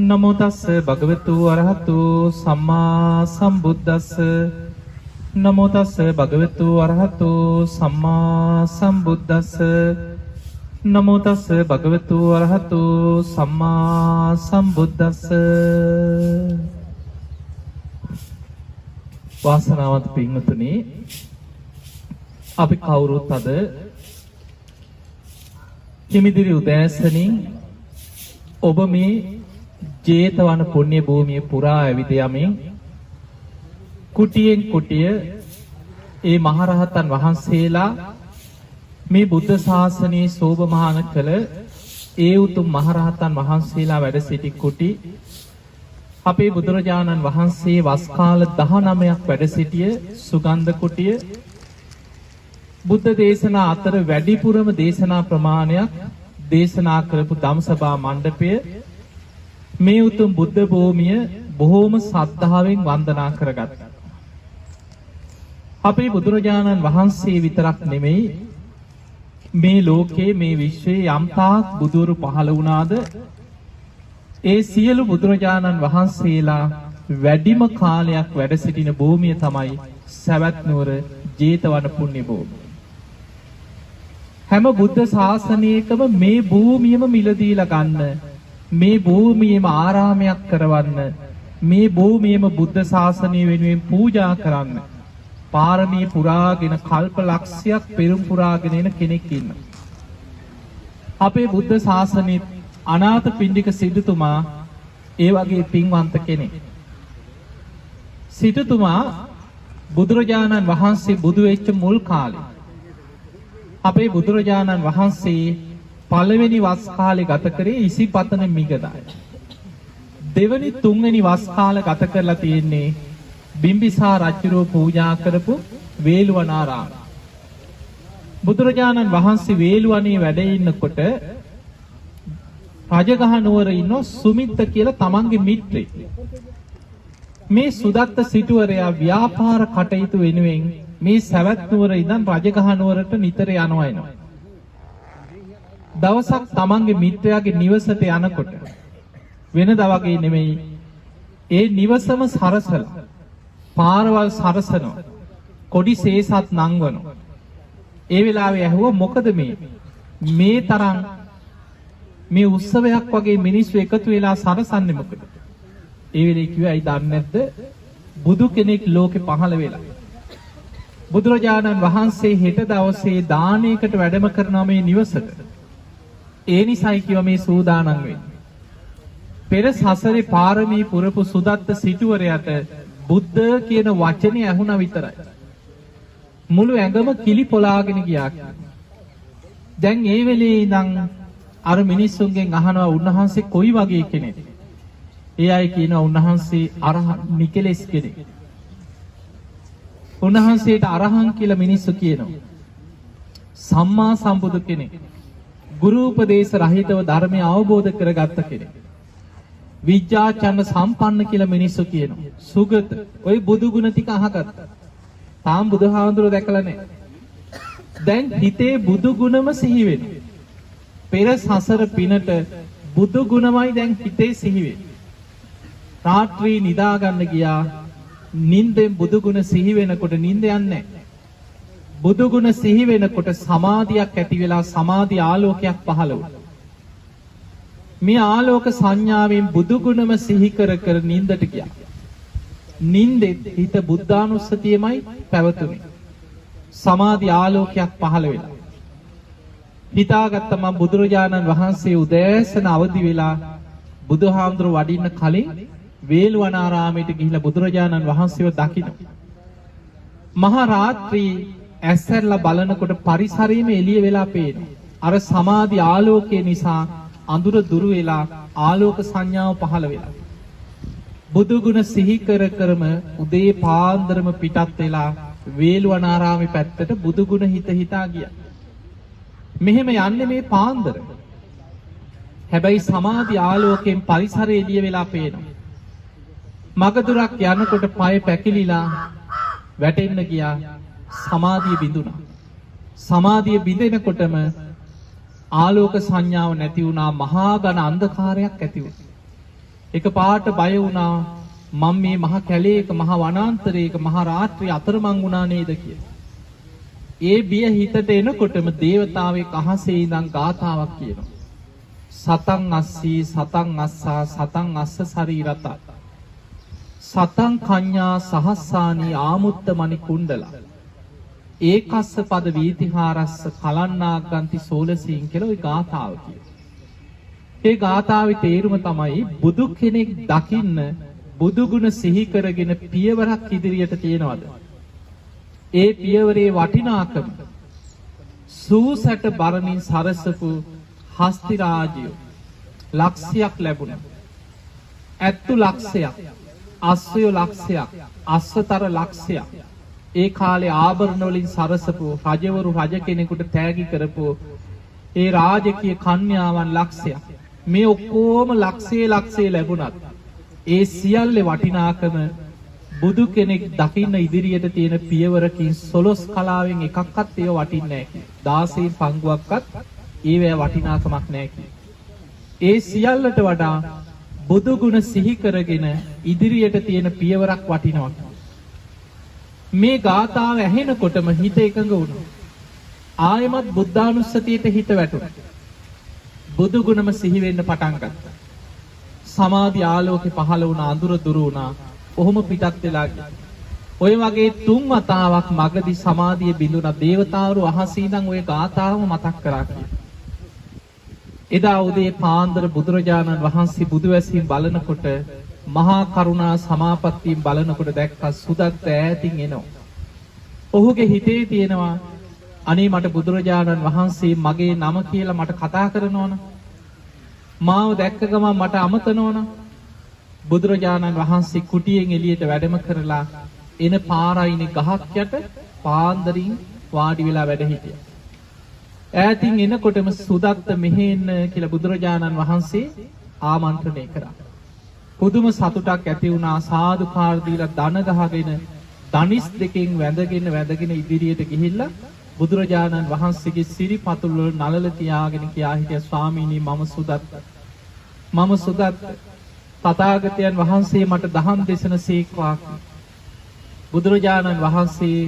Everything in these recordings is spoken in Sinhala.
නමෝ තස්ස භගවතු අරහතු සම්මා සම්බුද්දස්ස නමෝ තස්ස භගවතු අරහතු සම්මා සම්බුද්දස්ස නමෝ තස්ස භගවතු අරහතු සම්මා සම්බුද්දස්ස. වාසනාවන්ත පින්වතුනි, අපි කවුරුත් අද හිමිදිරි උදෑසනින් ඔබ මේ ජේතවන පුණ්‍ය භූමිය පුරා ඇවිද යමින් කුටියෙන් කුටිය ඒ මහරහතන් වහන්සේලා මේ බුද්ධ ශාසනයේ සෝභමාන කළ ඒ උතුම් මහරහතන් වහන්සේලා වැඩ සිටි කුටි අපේ බුදුරජාණන් වහන්සේ වස් කාල 19ක් වැඩ සිටිය සුගන්ධ කුටිය බුද්ධ දේශනා අතර වැඩිපුරම දේශනා ප්‍රමාණයක් දේශනා කරපු ධම්සභා මණ්ඩපය මේ උතුම් බුද්ධ භූමිය බොහෝම ශ්‍රද්ධාවෙන් වන්දනා කරගත්තා. අපේ බුදුරජාණන් වහන්සේ විතරක් නෙමෙයි මේ ලෝකේ මේ විශ්වයේ යම්තාක් බුදුරු පහළ වුණාද ඒ සියලු බුදුරජාණන් වහන්සේලා වැඩිම කාලයක් වැඩ සිටින භූමිය තමයි සවැත් නුවර ජේතවන පුණ්‍ය භූමිය. හැම බුද්ධ ශාසනයකම මේ භූමියම මිලදීලා ගන්න, මේ භූමියේම ආරාමයක් කරවන්න, මේ භූමියේම බුද්ධ ශාසනය වෙනුවෙන් පූජා කරන්න පාරමී පුරාගෙන කල්ප ලක්ෂයක් පෙරම් පුරාගෙන එන කෙනෙක් ඉන්නවා. අපේ බුද්ධ ශාසනයේ අනාථපිණ්ඩික සිටුතුමා ඒ වගේ පින්වන්ත කෙනෙක්. සිටුතුමා බුදුරජාණන් වහන්සේ බුදු වෙච්ච මුල් කාලේ අපේ බුදුරජාණන් වහන්සේ පළවෙනි වස් කාලේ ගත කරේ ඉසිපතන මිගදාය. දෙවනි තුන්වෙනි වස් කාල ගත කරලා තියෙන්නේ බිම්බිසාර රජුරෝ පූජා කරපු වේළුවනාරාම. බුදුරජාණන් වහන්සේ වේළුවනේ වැඩ ඉන්නකොට රජගහ නුවර ඉන්න සුමිත්ත කියලා තමන්ගේ මිත්‍රෙක්. මේ සුදත්ත සිටුවරයා ව්‍යාපාර කටයුතු වෙනුවෙන් මේ සවැත් නුවර ඉඳන් රජගහ නුවරට නිතර යනවා එනවා. දවසක් තමන්ගේ මිත්‍රයාගේ නිවසට යනකොට වෙනදා වගේ නෙමෙයි, ඒ නිවසම සරසලා පාරවල් සරසනවා, කොඩි සේසත් නංවනවා. ඒ වෙලාවේ ඇහුවා මොකද මේ තරම් මේ උත්සවයක් වගේ මිනිස්සු එකතු වෙලා සරසන්නේ මොකද? ඒ වෙලේ කිව්වා ඇයි දන්නේ නැද්ද? බුදු කෙනෙක් ලෝකේ පහළ වෙලා. බුදුරජාණන් වහන්සේ හෙට දවසේ දානයකට වැඩම කරනවා මේ නිවසට. ඒ නිසායි කිව්වා මේ සූදානම් වෙන්නේ. පෙර සසරේ පාරමී පුරපු සුදත්ත සිටුවරයට බුද්ධ කියන වචනේ ඇහුණා විතරයි. මුළු ඇඟම කිලි පොලාගෙන ගියා. දැන් ඒ වෙලේ ඉඳන් අර මිනිස්සුන්ගෙන් අහනවා උන්වහන්සේ කොයි වගේ කෙනෙක්ද? ඒ අය කියනවා උන්වහන්සේ අරහත් නිකලෙස් කෙනෙක්. උන්වහන්සේට අරහන් කියලා මිනිස්සු කියනවා. සම්මා සම්බුදු කෙනෙක්. ගුරු උපදේශ රහිතව ධර්මය අවබෝධ කරගත්ත කෙනෙක්. විද්‍යාචර්ය සම්පන්න කියලා මිනිස්සු කියනවා. සුගත ওই බුදු ගුණ ටික අහගත්තා. තාම බුදුහාමුදුරුවෝ දැකලා නැහැ. දැන් හිතේ බුදු ගුණම සිහි වෙනවා. පෙර සසර පිනට බුදු ගුණමයි දැන් හිතේ සිහි වෙන්නේ. රාත්‍රී නිදා ගන්න ගියා. නින්දෙන් බුදු ගුණ සිහි වෙනකොට නින්ද යන්නේ නැහැ. බුදු ගුණ සිහි වෙනකොට සමාධියක් ඇති වෙලා සමාධි ආලෝකයක් පහළ වුණා. මේ ආලෝක සංඥාවෙන් බුදු ගුණම සිහි කර කර නින්දට ගියා. නින්දෙත් හිත බුද්ධානුස්සතියමයි පැවතුනේ. සමාධි ආලෝකයක් පහළ වෙලා. හිතාගත්ත මම බුදුරජාණන් වහන්සේ උදෑසන අවදි වෙලා බුදුහාමුදුරුවෝ වඩින්න කලින් වේළුවනාරාමයට ගිහිල්ලා බුදුරජාණන් වහන්සේව දකින්න. මහා රාත්‍රී ඇස්සැරලා බලනකොට පරිසරයේම එළිය වෙලා පේනවා. අර සමාධි ආලෝකය නිසා අඳුර දුරු වෙලා ආලෝක සංඥාව පහළ වෙලා. බුදු ගුණ සිහි කර කරම උදේ පාන්දරම පිටත් වෙලා වේළුවනාරාමේ පැත්තට බුදු ගුණ හිතා ගියා. මෙහෙම යන්නේ මේ පාන්දර. හැබැයි සමාධි ආලෝකයෙන් පරිසරය එළිය වෙලා පේනවා. මගදුරක් යනකොට පය පැකිලිලා වැටෙන්න ගියා. සමාධිය බිඳුණා. සමාධිය බිඳෙනකොටම ආලෝක සංඥාව නැති වුණා. මහා ඝන අන්ධකාරයක් ඇති වුණා. එකපාරට බය වුණා මම මේ මහ කැලේක මහ වනාන්තරයක මහ රාත්‍රියේ අතරමං වුණා නේද කියලා. ඒ බිය හිතට එනකොටම දේවතාවෙක් අහසේ ඉඳන් ගාථාවක් කියනවා. සතං අස්සී සතං අස්සා සතං අස්ස ශරීරත සතං කඤ්ඤා සහස්සානි ආමුත්ත මණි කුණ්ඩලා ඒකස්ස පද වීතිහාරස්ස කලන්නාග්ගන්ති සෝලසීන් කියලා ওই ගාථාව කියනවා. ඒ ගාථාවේ තේරුම තමයි බුදු කෙනෙක් දකින්න බුදු ගුණ සිහි කරගෙන පියවරක් ඉදිරියට තියනවාද? ඒ පියවරේ වටිනාකම සූසට බරණින් සරසපු හස්ති රාජ්‍යය ලක්ෂයක් ලැබුණා. ඇත්තු ලක්ෂයක්, අස්සය ලක්ෂයක්, අස්සතර ලක්ෂයක්. ඒ කාලේ ආභරණ වලින් සරසපු රජවරු රජ කෙනෙකුට තෑගි කරපු ඒ රාජකීය කන්‍යාවන් ලක්ෂයක්. මේ ඔක්කොම ලක්ෂේ ලැබුණත් ඒ සියල්ලේ වටිනාකම බුදු කෙනෙක් දකින්න ඉදිරියට තියෙන පියවරකින් 12 කලාවෙන් එකක්වත් ඒව වටින්නේ නැහැ. 16 පංගුවක්වත් ඒවැ වටිනාකමක් නැහැ. ඒ සියල්ලට වඩා බුදු ගුණ සිහි කරගෙන ඉදිරියට තියෙන පියවරක් වටිනවා. මේ ගාථාව ඇහෙනකොටම හිත එකඟ වුණා. ආයමත් බුද්ධානුස්සතියට හිත වැටුණා. බුදු ගුණම සිහි වෙන්න පටන් ගත්තා. සමාධි ආලෝකේ පහළ වුණ අඳුර දුරු වුණා. කොහොම පිටත් වෙලා ගියා. ඔය වගේ 3 වතාවක් මගදී සමාධිය බිඳුණා. දේවතාවරු අහසේ ඉඳන් ওই ගාථාවම මතක් කරා කියලා. එදා උදේ පාන්දර බුදුරජාණන් වහන්සේ බුදුවැසින් බලනකොට මහා කරුණා සමාපත්තියෙන් බලනකොට දැක්කා සුදත් ඈතින් එනවා. ඔහුගේ හිතේ තියෙනවා අනේ මට බුදුරජාණන් වහන්සේ මගේ නම කියලා මට කතා කරනවන. මාව දැක්ක ගමන් මට අමතනවන. බුදුරජාණන් වහන්සේ කුටියෙන් එළියට වැඩම කරලා එන පාරයිනේ ගහක් යට පාන්දරින් වාඩි වෙලා වැඩ හිටියා. ඈතින් එනකොටම සුදත්ත මෙහෙන්න කියලා බුදුරජාණන් වහන්සේ ආමන්ත්‍රණය කරා. පුදුම සතුටක් ඇති වුණා. සාදුකාර දීලා දන ගහගෙන ධනිස් දෙකෙන් වැඳගෙන ඉදිරියට ගිහිල්ලා බුදුරජාණන් වහන්සේගේ සිරිපතුල් වල නලල තියාගෙන කියා හිටියා ස්වාමීනි මම සුදත් තථාගතයන් වහන්සේ මට දහම් දේශන සීක්වා. බුදුරජාණන් වහන්සේ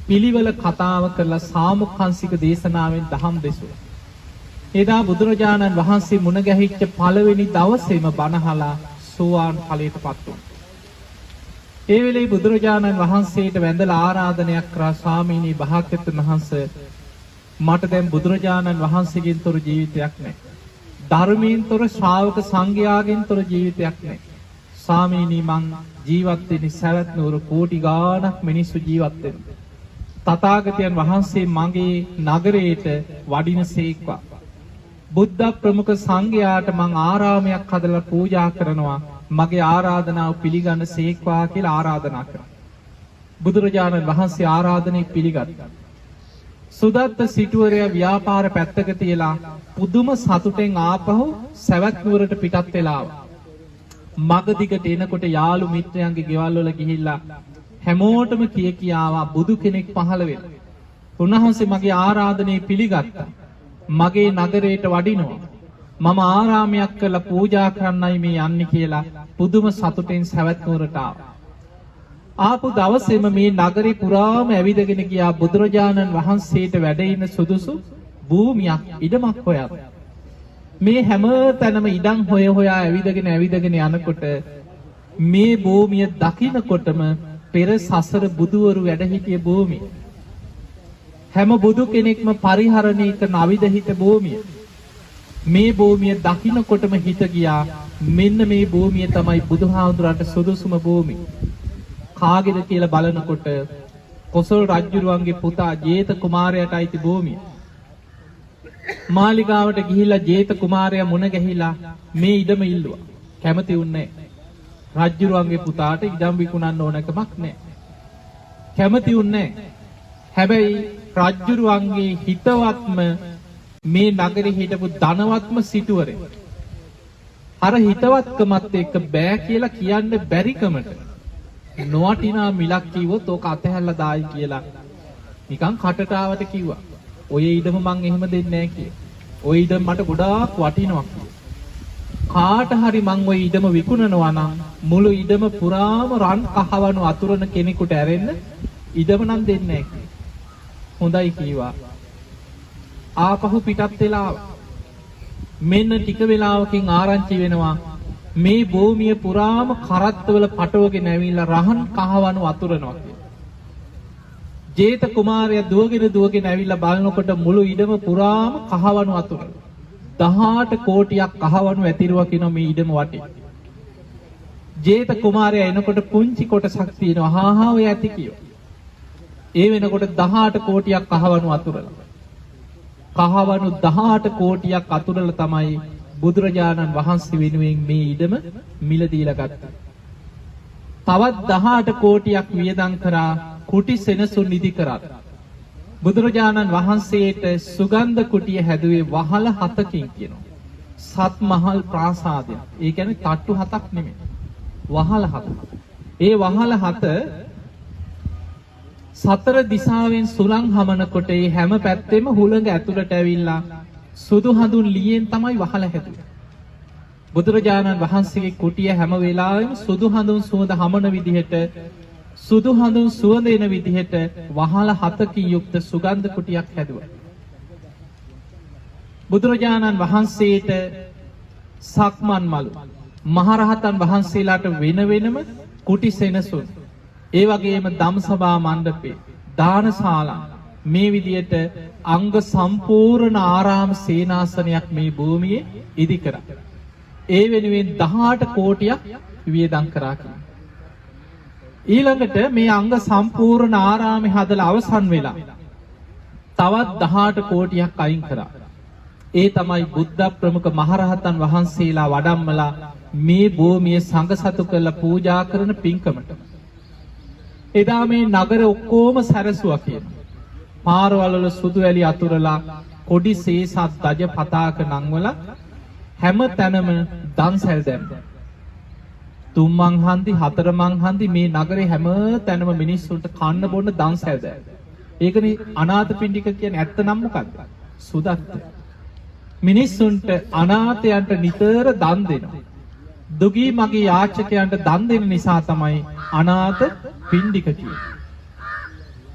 පිළිවෙල කතාව කරලා සාමුක්ඛංශික දේශනාවෙන් දහම් දෙසුවා. එදා බුදුරජාණන් වහන්සේ මුණ ගැහිච්ච පළවෙනි දවසේම බණහලා සෝවාන් ඵලයටපත් වුණා. ඒ වෙලේ බුදුරජාණන් වහන්සේට වැඳලා ආරාධනයක් කරා ස්වාමීනි භාග්‍යවතුන් වහන්සේ මට දැන් බුදුරජාණන් වහන්සේගෙන් තොර ජීවිතයක් නැහැ. ධර්මයෙන් තොර ශ්‍රාවක සංඝයාගෙන් තොර ජීවිතයක් නැහැ. ස්වාමීනි මං ජීවත් වෙන්නේ සවැත් නුවර කෝටි ගාණක් මිනිස්සු ජීවත් වෙනවා. තථාගතයන් වහන්සේ මගේ නගරයට වඩිනසේක්වා. බුද්ධ ප්‍රමුඛ සංඝයාට මං ආරාමයක් හදලා පූජා කරනවා. මගේ ආරාධනාව පිළිගන්න සේක්වා කියලා ආරාධනා කරා. බුදුරජාණන් වහන්සේ ආරාධනෙ පිළිගත්තා. සුදත්ත සිටුවරයා ව්‍යාපාර පැත්තක තියලා පුදුම සතුටෙන් ආපහු සවැත් නුවරට පිටත් වෙලා ආවා. මග දිගට එනකොට යාළු මිත්‍රයන්ගේ ගෙවල් වල ගිහිල්ලා හැමෝටම කියාවා බුදු කෙනෙක් පහළ වෙලා. උන්වහන්සේ මගේ ආරාධනෙ පිළිගත්තා. මගේ නගරයට වඩිනවා. මම ආරාමයක් කරලා පූජා කරන්නයි මේ යන්නේ කියලා පුදුම සතුටෙන් සවැත් නුවරට ආවා. ආපු දවසේම මේ නගරේ පුරාම ඇවිදගෙන ගියා බුදුරජාණන් වහන්සේට වැඩ ඉන්න සුදුසු භූමියක් ඉඩමක් හොයා. මේ හැම තැනම ඉඩම් හොයා ඇවිදගෙන යනකොට මේ භූමිය දකින්නකොටම පෙර සසර බුදුවරු වැඩ සිටිය භූමිය. හැම බුදු කෙනෙක්ම පරිහරණය කරන අවිදහිත භූමිය. මේ භූමිය දකින්නකොටම හිත ගියා මෙන්න මේ භූමිය තමයි බුදුහාමුදුරන්ට සුදුසුම භූමිය. කාගේද කියලා බලනකොට කොසල් රජුරුවන්ගේ පුතා ජේත කුමාරයාට අයිති භූමිය. මාලිගාවට ගිහිල්ලා ජේත කුමාරයා මුණ ගැහිලා මේ ඉඩම ඉල්ලුවා. කැමති වුණේ නැහැ. රජුරුවන්ගේ පුතාට ඉඩම් විකුණන්න ඕනකමක් නැහැ. කැමති වුණේ නැහැ. හැබැයි රජුරුවන්ගේ හිතවත්ම මේ නගරේ හිටපු ධනවත්ම සිටුවරේ අර හිතවත්කමත් එක්ක බෑ කියලා කියන්න බැරිකමට නොවටිනා මිලක් කිව්වොත් ඕක අතහැරලා දායි කියලා නිකන් කටටාවට කිව්වා. ඔය ඉඩම මං එහෙම දෙන්නේ නැහැ කියලා. ඔය ඉඩම මට ගොඩාක් වටිනවා. කාට හරි මං ওই ඉඩම විකුණනවා නම් මුළු ඉඩම පුරාම රන් කහවණු අතුරන කෙනෙකුට ඇරෙන්න ඉඩම නම් දෙන්නේ නැහැ. හොඳයි කීවා. ආපහු පිටත් වෙලා මෙන්න ටික වෙලාවකින් ආරංචි වෙනවා මේ භූමිය පුරාම කරත්තවල පටවගෙන ඇවිල්ලා රහන් කහවණු අතුරනවා කියලා. ජේත කුමාරයා දුවගෙන ඇවිල්ලා බලනකොට මුළු ඉඩම පුරාම කහවණු අතුරනවා. 18 කෝටියක් කහවණු ඇතිරුවා කියන මේ ඉඩම වටේ. ජේත කුමාරයා එනකොට පුංචි කොටසක් තියෙනවා. හා ඔය ඇති කියෝ. ඒ වෙනකොට 18 කෝටියක් කහවණු අතුරලා. කහවණු 18 කෝටියක් අතුරලා තමයි බුදුරජාණන් වහන්සේ වෙනුවෙන් මේ ඉඩම මිල දීලා ගත්තා. තවත් 18 කෝටියක් වියදම් කරා කුටි සෙනසුන් නිදි කරා. බුදුරජාණන් වහන්සේට සුගන්ධ කුටිය හැදුවේ වහල 7කින් කියනවා. සත් මහල් ප්‍රාසාදය. ඒ කියන්නේ තට්ටු 7ක් නෙමෙයි. වහල 7. ඒ වහල 7 සතර දිශාවෙන් සුළං හමනකොට ඒ හැම පැත්තෙම හුළඟ ඇතුළට ඇවිල්ලා සුදු හඳුන් ලියෙන් තමයි වහල හැදුවේ. බුදුරජාණන් වහන්සේගේ කුටිය හැම වෙලාවෙම සුදු හඳුන් සුවඳ හමන විදිහට සුදු හඳුන් සුවඳ එන විදිහට වහල 7කින් යුක්ත සුගන්ධ කුටියක් හැදුවා. බුදුරජාණන් වහන්සේට සක්මන් මළු මහරහතන් වහන්සේලාට වෙන වෙනම කුටි සෙනසුන් ඒ වගේම ධම්සභා මණ්ඩපේ දානශාලා මේ විදිහට අංග සම්පූර්ණ ආරාම සේනාසනයක් මේ භූමියේ ඉදි කරා. ඒ වෙනුවෙන් 18 කෝටියක් වියදම් කරා කියලා. ඊළඟට මේ අංග සම්පූර්ණ ආරාමේ හදලා අවසන් වෙලා තවත් 18 කෝටියක් අයින් කරා. ඒ තමයි බුද්ධ ප්‍රමුඛ මහරහතන් වහන්සේලා වඩම්මලා මේ භූමියේ සංඝ සතු කරලා පූජා කරන පින්කමට. එදා මේ නගර ඔක්කොම සැරසුවා කියනවා. පාරවල් වල සුදු වැලි අතුරලා කොඩි සේසත් දජ පතාක නංවල හැම තැනම දන්සැල් දැම්මා. තුම්මන් හන්දි හතරමන් හන්දි මේ නගරේ හැම තැනම මිනිස්සුන්ට කන්න බොන්න දන්සැල් දැම්මා. ඒකනේ අනාථපිණ්ඩික කියන්නේ ඇත්ත නම් මොකද්ද? සුදත්ත. මිනිස්සුන්ට අනාථයන්ට නිතර දන් දෙනවා. දුගී මගේ යාචකයන්ට දන් දෙන නිසා තමයි අනාථ පිණ්ඩික කියන්නේ.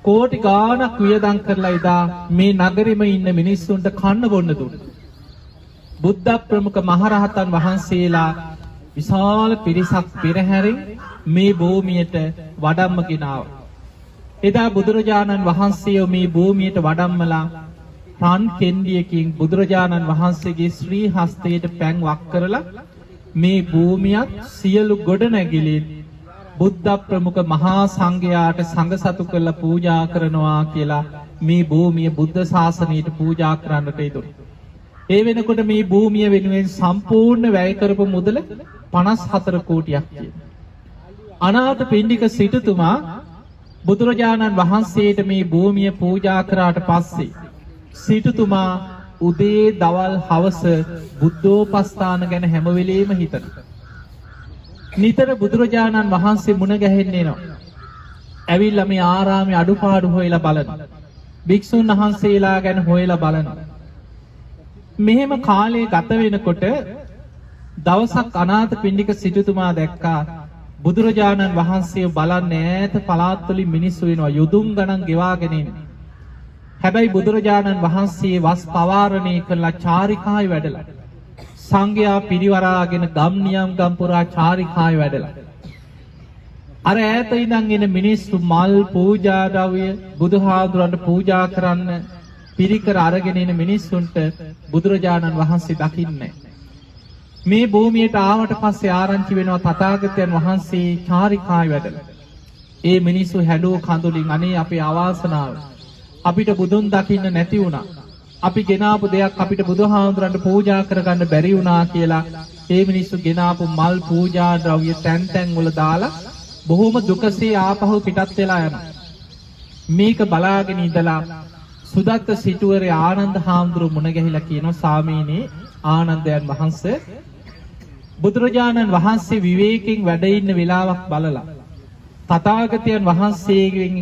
කෝටි ගාණක් වියදම් කරලා ඉදා මේ නගරෙම ඉන්න මිනිස්සුන්ට කන්න බොන්න දුන්නා. බුද්ධ ප්‍රමුඛ මහරහතන් වහන්සේලා විශාල පිරිසක් පෙරහැරින් මේ භූමියට වඩම්මගෙන ආවා. එදා බුදුරජාණන් වහන්සේ මේ භූමියට වඩම්මලා රන් කෙන්ඩියකින් බුදුරජාණන් වහන්සේගේ ශ්‍රී හස්තයට පැන් වක් කරලා මේ භූමියත් සියලු ගොඩනැගිලි බුද්ධ ප්‍රමුඛ මහා සංඝයාට සංඝ සතු කරලා පූජා කරනවා කියලා මේ භූමිය බුද්ධ ශාසනයට පූජා කරන්නට යෙදුණා. ඒ වෙනකොට මේ භූමිය වෙනුවෙන් සම්පූර්ණ වැය කරපු මුදල 54 කෝටියක් කියනවා. අනාථ පිණ්ඩික සිටුතුමා බුදුරජාණන් වහන්සේට මේ භූමිය පූජා කරාට පස්සේ සිටුතුමා උදේ දවල් හවස බුද්ධෝපස්ථාන ගැන හැම වෙලෙම හිතනවා. නිතර බුදුරජාණන් වහන්සේ මුණ ගැහෙන්නේ නෝ. ඇවිල්ලා මේ ආරාමේ අඩුපාඩු හොයලා බලනවා. භික්ෂුන් වහන්සේලා ගැන හොයලා බලනවා. මෙහෙම කාලේ ගත වෙනකොට දවසක් අනාථ පිණ්ඩික සිටුතුමා දැක්කා බුදුරජාණන් වහන්සේ බලන්නේ ඈත පළාත්වලින් මිනිස්සු වෙනවා යොදුන් ගණන් ගෙවාගෙන ඉන්නේ. හැබැයි බුදුරජාණන් වහන්සේ වස් පවාරණය කළා චාරිකායි වැඩලා. සංඝයා පිරිවරාගෙන ගම් නියම් ගම් පුරා චාරිකායි වැඩලා. අර ඈත ඉඳන් එන මිනිස්සු මල් පූජා ද්‍රව්‍ය බුදුහාඳුරන්ට පූජා කරන්න පිරිකර අරගෙන එන මිනිස්සුන්ට බුදුරජාණන් වහන්සේ දකින්නේ. මේ භූමියට ආවට පස්සේ ආරංචි වෙනවා තථාගතයන් වහන්සේ චාරිකායි වැඩලා. ඒ මිනිස්සු හැඬෝ කඳුලින් අනේ අපේ අවාසනාව අපිට බුදුන් දකින්න නැති වුණා. අපි ගෙනාපු දෙයක් අපිට බුදුහාමුදුරන්ට පූජා කරගන්න බැරි වුණා කියලා ඒ මිනිස්සු ගෙනාපු මල් පූජා ද්‍රව්‍ය තැන් තැන් වල දාලා බොහොම දුකසේ ආපහු පිටත් වෙලා යනවා. මේක බලාගෙන ඉඳලා සුදත්ත සිටුවරේ ආනන්ද හාමුදුරුවෝ මුණ ගැහිලා කියනවා ස්වාමීනි ආනන්දයන් වහන්සේ බුදුරජාණන් වහන්සේ විවේකයෙන් වැඩ ඉන්න වෙලාවක් බලලා තථාගතයන් වහන්සේගෙන්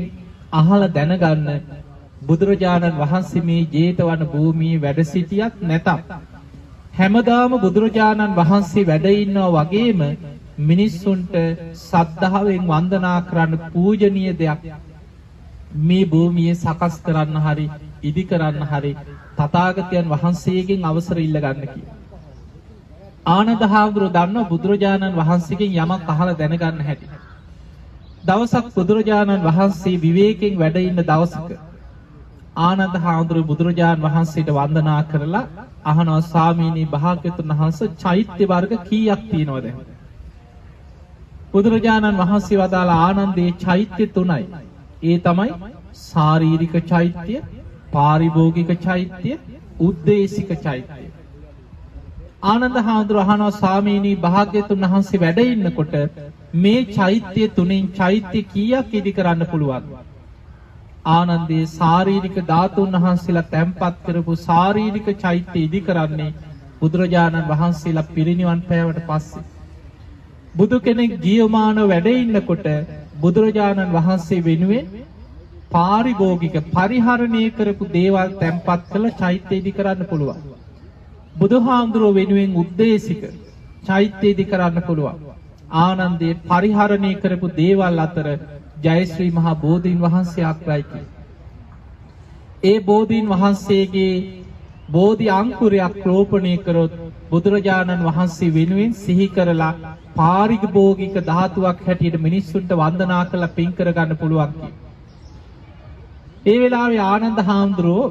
අහලා දැනගන්න බුදුරජාණන් වහන්සේ මේ ජේතවන භූමියේ වැඩ සිටියත් නැතත් හැමදාම බුදුරජාණන් වහන්සේ වැඩ ඉන්නවා වගේම මිනිස්සුන්ට සද්ධාවෙන් වන්දනා කරන්න පූජනීය දෙයක් මේ භූමියේ සකස් කරන්න හරි ඉදි කරන්න හරි තථාගතයන් වහන්සේගෙන් අවසර ඉල්ල ගන්න කියලා. ආනන්ද හාමුදුරුවෝ දන්නවා බුදුරජාණන් වහන්සේගෙන් යමක් අහලා දැනගන්න හැටි. දවසක් බුදුරජාණන් වහන්සේ විවේකයෙන් වැඩ ඉන්න දවසක ආනන්ද හාමුදුරුවෝ බුදුරජාණන් වහන්සේට වන්දනා කරලා අහනවා ස්වාමීනි භාග්‍යවතුන් වහන්සේ චෛත්‍ය වර්ග කීයක් තියෙනවද? බුදුරජාණන් වහන්සේ වදාළ ආනන්දේ චෛත්‍ය 3යි. ඒ තමයි ශාරීරික චෛත්‍ය, පාරිභෝගික චෛත්‍ය, උද්දේශික චෛත්‍ය. ආනන්ද හාමුදුරුවෝ අහනවා ස්වාමීනි භාග්‍යවතුන් වහන්සේ වැඩ ඉන්නකොට මේ චෛත්‍ය 3න් චෛත්‍ය කීයක් ඉදි කරන්න පුළුවන්? ආනන්දේ ශාරීරික ධාතුන් වහන්සේලා තැන්පත් කරපු ශාරීරික චෛත්‍ය ඉදි කරන්නේ බුදුරජාණන් වහන්සේලා පිරිනිවන් පෑවට පස්සේ. බුදු කෙනෙක් ජීවමානව වැඩ ඉන්නකොට බුදුරජාණන් වහන්සේ වෙනුවෙන් පාරිභෝගික පරිහරණය කරපු දේවල් තැන්පත් කළ චෛත්‍ය ඉදි කරන්න පුළුවන්. බුදුහාමුදුරුවෝ වෙනුවෙන් උද්දේශික චෛත්‍ය ඉදි කරන්න පුළුවන්. ආනන්දේ පරිහරණය කරපු දේවල් අතර ජයශ්‍රී මහා බෝධීන් වහන්සේ අග්‍රයි. ඒ බෝධීන් වහන්සේගේ බෝධි අංකුරයක් රෝපණය කරොත් බුදුරජාණන් වහන්සේ වෙනුවෙන් සිහි කරලා පාරිභෝගික ධාතුවක් හැටියට මිනිස්සුන්ට වන්දනා කරලා පින් කර ගන්න පුළුවන්. ඒ වෙලාවේ ආනන්ද හාමුදුරුවෝ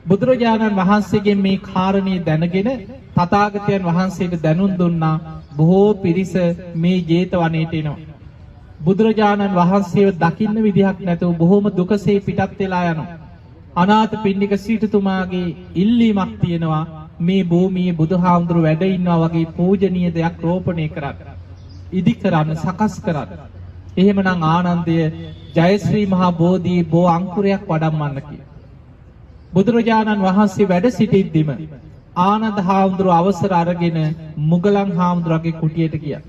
බුදුරජාණන් වහන්සේගෙන් මේ කාරණේ දැනගෙන තථාගතයන් වහන්සේට දැනුම් දුන්නා. බොහෝ පිරිස මේ ජේතවනයේට එනවා. බුදුරජාණන් වහන්සේව දකින්න විදිහක් නැතුව බොහොම දුකසේ පිටත් වෙලා යනවා. අනාථපිණ්ඩික සිටුතුමාගේ ඉල්ලීමක් තියෙනවා මේ භූමියේ බුදුහාමුදුරු වැඩ ඉන්නවා වගේ පූජනීය දෙයක් රෝපණය කරන්න. ඉදි කරන්න, සකස් කරන්න. එහෙමනම් ආනන්දය ජයශ්‍රී මහා බෝධියේ බෝ අංකුරයක් වඩම්මන්න කියලා. බුදුරජාණන් වහන්සේ වැඩ සිටිද්දිම ආනන්ද හාමුදුරුව අවසර අරගෙන මුගලන් හාමුදුරුවගේ කුටියට ගියා.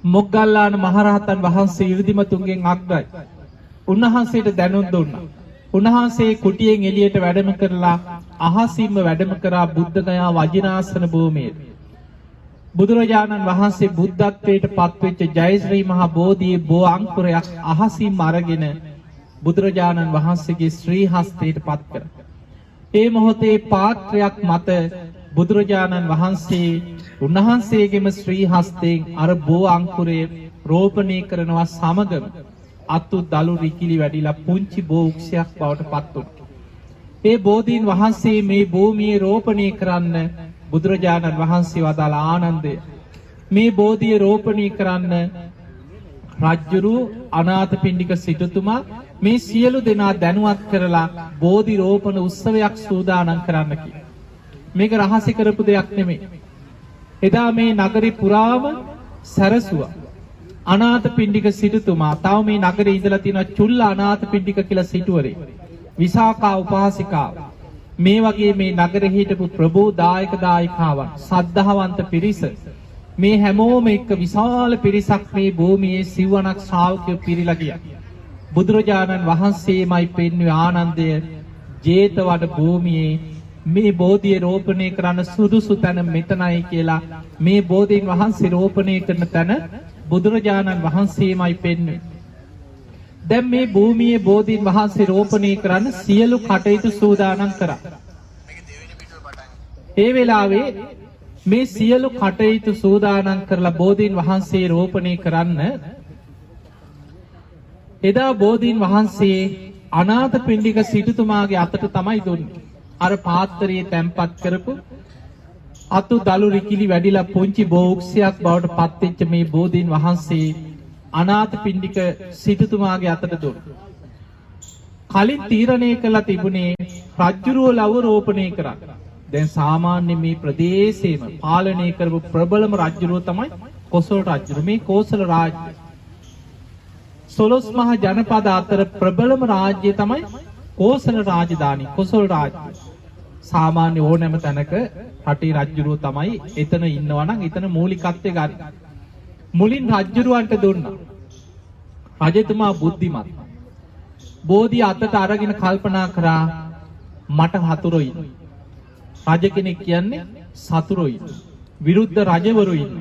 මොග්ගල්ලාන මහරහතන් වහන්සේ 이르දිමතුන්ගෙන් අග්‍රයි. උන්වහන්සේට දැනුම් දුන්නා. උන්වහන්සේ කුටියෙන් එළියට වැඩම කරලා අහසින්ම වැඩම කරා බුද්ධගයා වජිනාසන භූමියේ. බුදුරජාණන් වහන්සේ බුද්ධත්වයට පත්වෙච්ච ජයශ්‍රී මහා බෝධියේ බෝ අංකුරයක් අහසින්ම අරගෙන බුදුරජාණන් වහන්සේගේ ශ්‍රී හස්තයට පත් කරා. ඒ මොහොතේ පාත්‍රයක් මත බුදුරජාණන් වහන්සේ උන්වහන්සේගේම ශ්‍රී හස්තයෙන් අර බෝ අංකුරේ රෝපණය කරනවා සමගම අතු දලු රිකිලි වැඩිලා පුංචි බෝ වෘක්ෂයක් බවට පත් වුණා. ඒ බෝධීන් වහන්සේ මේ භූමියේ රෝපණය කරන්න බුදුරජාණන් වහන්සේ වදාළ ආනන්දය මේ බෝධිය රෝපණය කරන්න රජ්ජුරු අනාථපිණ්ඩික සිටුතුමා මේ සියලු දෙනා දැනුවත් කරලා බෝධි රෝපණ උත්සවයක් සූදානම් කරන්න කියලා. මේක රහසි කරපු දෙයක් නෙමෙයි. එදා මේ නගරේ පුරාම සැරසුවා. අනාථපිණ්ඩික සිටුතුමා තව මේ නගරේ ඉඳලා තියෙන චුල්ල අනාථපිණ්ඩික කියලා සිටුවරේ. විසාකා උපාසිකාව. මේ වගේ මේ නගරේ හිටපු ප්‍රබෝධ දායක දායිකාවන් සද්ධාවන්ත පිරිස මේ හැමෝම එක්ක විශාල පිරිසක් මේ භූමියේ සිවණක් ශ්‍රාවකයෝ පිරීලා ගියා. බුදුරජාණන් වහන්සේමයි පෙන්වුවේ ආනන්දය ජේතවන භූමියේ මේ බෝධිය රෝපණය කරන්න සුදුසු තැන මෙතනයි කියලා. මේ බෝධීන් වහන්සේ රෝපණය කරන තැන බුදුරජාණන් වහන්සේමයි පෙන්වුවේ. දැන් මේ භූමියේ බෝධීන් වහන්සේ රෝපණය කරන්න සියලු කටයුතු සූදානම් කරා. ඒ වෙලාවේ මේ සියලු කටයුතු සූදානම් කරලා බෝධීන් වහන්සේ රෝපණය කරන්න එදා බෝධීන් වහන්සේ අනාථපිණ්ඩික සිටුතුමාගේ අතට තමයි දුන්නේ. අර පාත්‍රයේ තැන්පත් කරපු අතු දලු රිකිලි වැඩිලා පුංචි බෝක්ෂයක් බවට පත්වෙච්ච මේ බෝධීන් වහන්සේ අනාථපිණ්ඩික සිටුතුමාගේ අතට දුන්නා. කලින් තීරණය කළා තිබුණේ රජ්ජුරුව ලව රෝපණය කරන්න. දැන් සාමාන්‍ය මේ ප්‍රදේශයේම පාලනය කරපු ප්‍රබලම රජුරුව තමයි කොසල් රජුරුව. මේ කෝසල රාජ්‍ය 12 මහා ජනපද අතර ප්‍රබලම රාජ්‍යය තමයි කෝසල රාජධානි කොසල් රාජ්‍ය. සාමාන්‍ය ඕනෑම තැනක රටේ රජුරුව තමයි එතන ඉන්නවා නම් එතන මූලිකත්වය ගන්න. මුලින් රජුරුවන්ට දුන්නා. රජතුමා බුද්ධිමත්. බෝධි අතට අරගෙන කල්පනා කරා මට හතුරෝ ඉන්නේ. රජ කෙනෙක් කියන්නේ සතුරෝ ඉන්න. විරුද්ධ රජවරු ඉන්න.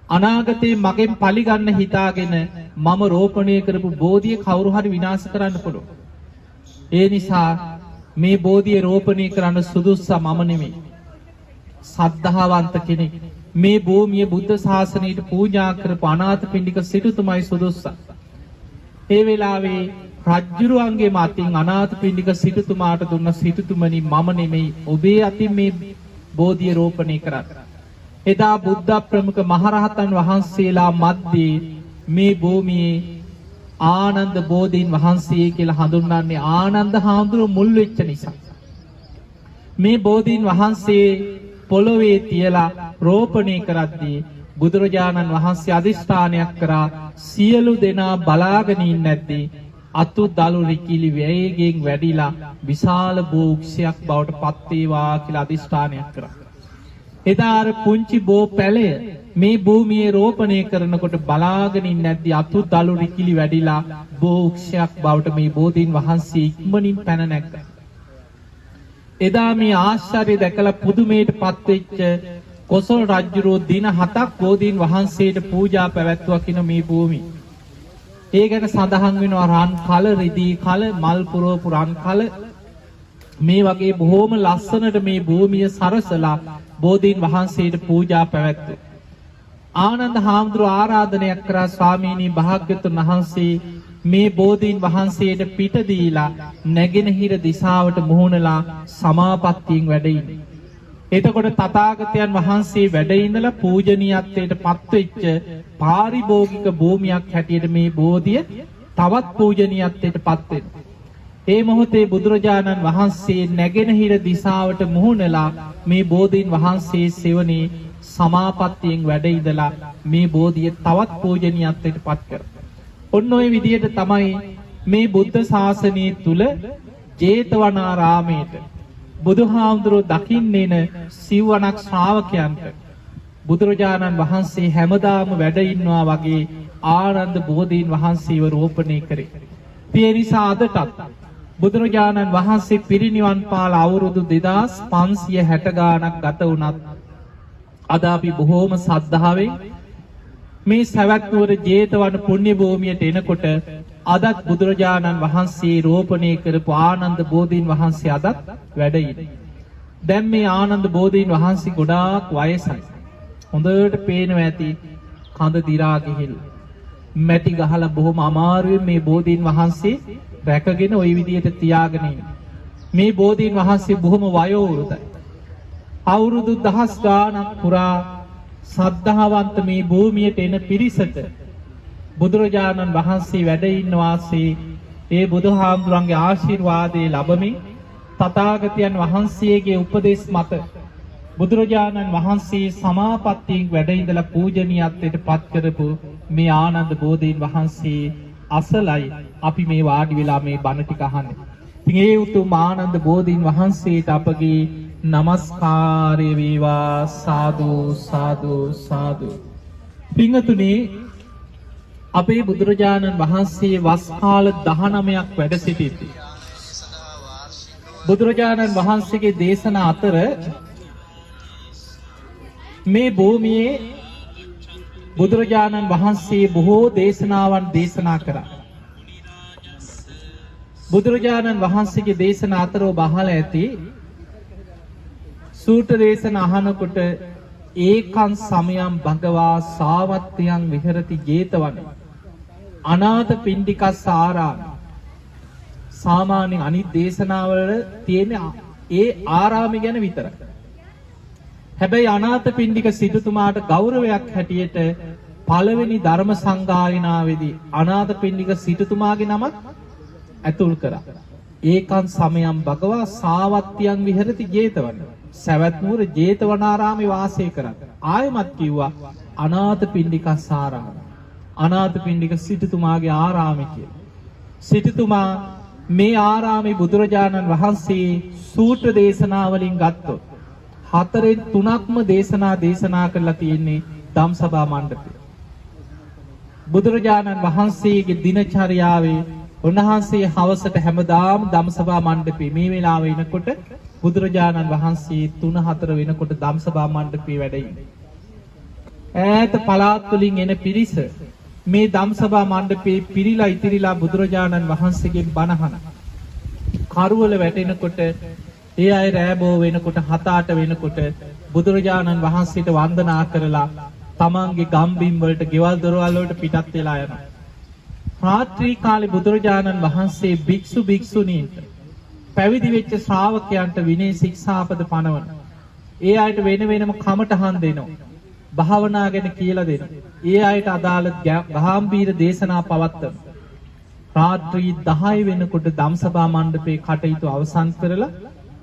අනාගතේ මගෙන් පලි ගන්න හිතාගෙන මම රෝපණය කරපු බෝධිය කවුරු හරි විනාශ කරන්න පුළුවන්. ඒ නිසා මේ බෝධිය රෝපණය කරන්න සුදුස්සා මම නෙමෙයි. සද්ධාවන්ත කෙනෙක් මේ භූමිය බුද්ධ ශාසනයට පූජා කරපු අනාථපිණ්ඩික සිටුතුමයි සුදුස්සා. ඒ වෙලාවේ රජ්ජුරුවන්ගේ මතින් අනාථපිණ්ඩික සිටුතුමාට දුන්න සිටුතුමනි මම නෙමෙයි ඔබේ අතින් මේ බෝධිය රෝපණය කරන්නේ. එදා බුද්ධ ප්‍රමුඛ මහරහතන් වහන්සේලා මැද්දේ මේ භූමියේ ආනන්ද බෝධීන් වහන්සේ කියලා හඳුන්වන්නේ ආනන්ද හාමුදුරුවෝ මුල් වෙච්ච නිසා. මේ බෝධීන් වහන්සේ පොළොවේ තියලා රෝපණය කරද්දී බුදුරජාණන් වහන්සේ අදිෂ්ඨානයක් කරා සියලු දෙනා බලාගෙන ඉන්නේ නැද්දී අතු දලු රිකිලි වේගයෙන් වැඩිලා විශාල බෝක්ෂයක් බවට පත් වේවා කියලා අදිෂ්ඨානයක් කරා. එදා අර පුංචි බෝ පැලය මේ භූමියේ රෝපණය කරනකොට බලාගෙන ඉන්නේ නැද්දී අතු දලු රිකිලි වැඩිලා බෝක්ෂයක් බවට මේ බෝධීන් වහන්සේ ඉක්මනින් පැන නැග්ගා. එදා මේ ආශ්චර්ය දැකලා පුදුමයටපත් වෙච්ච කොසල් රජුරෝ දින 7ක් බෝධීන් වහන්සේට පූජා පැවැත්වුවා කියන මේ භූමිය. ඒ ගැන සඳහන් වෙනවා රන් කල රිදී කල මල් පුරවපු රන් කල මේ වගේ බොහොම ලස්සනට මේ භූමිය සරසලා බෝධීන් වහන්සේට පූජා පැවැත්වුවා. ආනන්ද හාමුදුරුවෝ ආරාධනයක් කරා ස්වාමීනි භාග්‍යවතුන් වහන්සේ මේ බෝධීන් වහන්සේට පිට දීලා නැගෙනහිර දිශාවට මුහුණලා සමාපත්තියෙන් වැඩ ඉන්නේ. එතකොට තථාගතයන් වහන්සේ වැඩ ඉඳලා පූජනීයත්වයට පත්වෙච්ච පාරිභෝගික භූමියක් හැටියට මේ බෝධිය තවත් පූජනීයත්වයට පත් වෙනවා. ඒ මොහොතේ බුදුරජාණන් වහන්සේ නැගෙනහිර දිශාවට මුහුණලා මේ බෝධීන් වහන්සේ සෙවණේ සමාපත්තියෙන් වැඩ ඉඳලා මේ බෝධිය තවත් පූජනීයත්වයට පත් කරනවා. ඔන්න ඔය විදිහට තමයි මේ බුද්ධ ශාසනය තුල ජේතවනාරාමයට බුදුහාමුදුරුවෝ දකින්න එන සිව්වණක් ශ්‍රාවකයන්ට බුදුරජාණන් වහන්සේ හැමදාම වැඩ ඉන්නවා වගේ ආනන්ද බෝධීන් වහන්සේව රෝපණය කරේ. ඒ නිසා අදටත් බුදුරජාණන් වහන්සේ පිරිනිවන් පාල අවුරුදු 2560 ගාණක් ගත වුණත් අද අපි බොහෝම සද්ධාවෙන් මේ සවැත් නුවර ජේතවන පුණ්‍ය භූමියට එනකොට අදත් බුදුරජාණන් වහන්සේ රෝපණය කරපු ආනන්ද බෝධීන් වහන්සේ අදත් වැඩ ඉන්නේ. දැන් මේ ආනන්ද බෝධීන් වහන්සේ ගොඩාක් වයසයි. හොඳට පේනවා ඇති කඳ දිරා ගිහිල්ලා. මැටි ගහලා බොහොම අමාරුවෙන් මේ බෝධීන් වහන්සේ රැකගෙන ওই විදිහට තියාගෙන ඉන්නේ. මේ බෝධීන් වහන්සේ බොහොම වයෝවෘතයි. අවුරුදු දහස් ගාණක් පුරා සද්ධාවන්ත මේ භූමියට එන පිරිසට බුදුරජාණන් වහන්සේ වැඩ ඉන්න වාසේ ඒ බුදුහාමුදුරන්ගේ ආශිර්වාදයේ ලැබමින් තථාගතයන් වහන්සේගේ උපදේශ මත බුදුරජාණන් වහන්සේ සමාපත්තියෙන් වැඩ ඉඳලා පූජනීයත්වයට පත් කරපු මේ ආනන්ද බෝධීන් වහන්සේ අසලයි අපි මේ වාඩි වෙලා මේ බණ ටික අහන්නේ. ඉතින් ඒ උතුම් ආනන්ද බෝධීන් වහන්සේට අපගේ නමස්කාරය වේවා සාදු සාදු සාදු. පින්තුනේ අපේ බුදුරජාණන් වහන්සේ වස් කාල 19ක් වැඩ සිටිති. බුදුරජාණන් වහන්සේගේ දේශනා අතර මේ භූමියේ බුදුරජාණන් වහන්සේ බොහෝ දේශනාවන් දේශනා කරා. බුදුරජාණන් වහන්සේගේ දේශනා අතර ඔබ අහලා ඇති සූත්‍ර දේශන අහනකොට ඒකං සමයං භගවා සාවත්තියං විහෙරති ජේතවනේ අනාථ පිණ්ඩිකස් ආරාම. සාමාන්‍ය අනිත් දේශනාවල තියෙන ඒ ආරාමය ගැන විතරයි. හැබැයි අනාථ පිණ්ඩික සිටුතුමාට ගෞරවයක් හැටියට පළවෙනි ධර්ම සංගායනාවේදී අනාථ පිණ්ඩික සිටුතුමාගේ නමක් ඇතුල් කරා. ඒකං සමයං භගවා සාවත්තියං විහෙරති ජේතවනේ. සවැත් නුවර ජේතවනාරාමේ වාසය කරා. ආයමත් කිව්වා අනාථ පිණ්ඩිකස් ආරාම. අනාථ පිණ්ඩික සිටුතුමාගේ ආරාමය කියලා. සිටුතුමා මේ ආරාමේ බුදුරජාණන් වහන්සේ සූත්‍ර දේශනා වලින් ගත්තොත් 4/3ක්ම දේශනා කරලා තියෙන්නේ ධම්සභා මණ්ඩපේ. බුදුරජාණන් වහන්සේගේ දිනචර්යාවේ උන්වහන්සේ හවසට හැමදාම ධම්සභා මණ්ඩපේ මේ වෙලාව වෙනකොට බුදුරජාණන් වහන්සේ 3-4 වෙනකොට ධම්සභා මණ්ඩපේ වැඩ ඉන්නේ. ඈත පළාත් වලින් එන පිරිස මේ ධම්සභා මණ්ඩපේ පිරීලා ඉතිරිලා බුදුරජාණන් වහන්සේගෙන් බණ අහන. කරවල වැටෙනකොට ඒ අය රෑබෝ වෙනකොට 7-8 වෙනකොට බුදුරජාණන් වහන්සේට වන්දනා කරලා තමන්ගේ ගම්බිම් වලට ගෙවල් දොරවල් වලට පිටත් වෙලා යනවා. රාත්‍රී කාලේ බුදුරජාණන් වහන්සේ භික්ෂු භික්ෂුණීන්ට පැවිදි වෙච්ච ශ්‍රාවකයන්ට විනය ශික්ෂාපද පනවන. ඒ අයට වෙන වෙනම කමටහන් දෙනවා. භාවනා ගැන කියලා දෙනවා. ඒ අයට අදාළ ගාම්භීර දේශනා පවත්වන. රාත්‍රී 10 වෙනකොට ධම්සභා මණ්ඩපේ කටයුතු අවසන් කරලා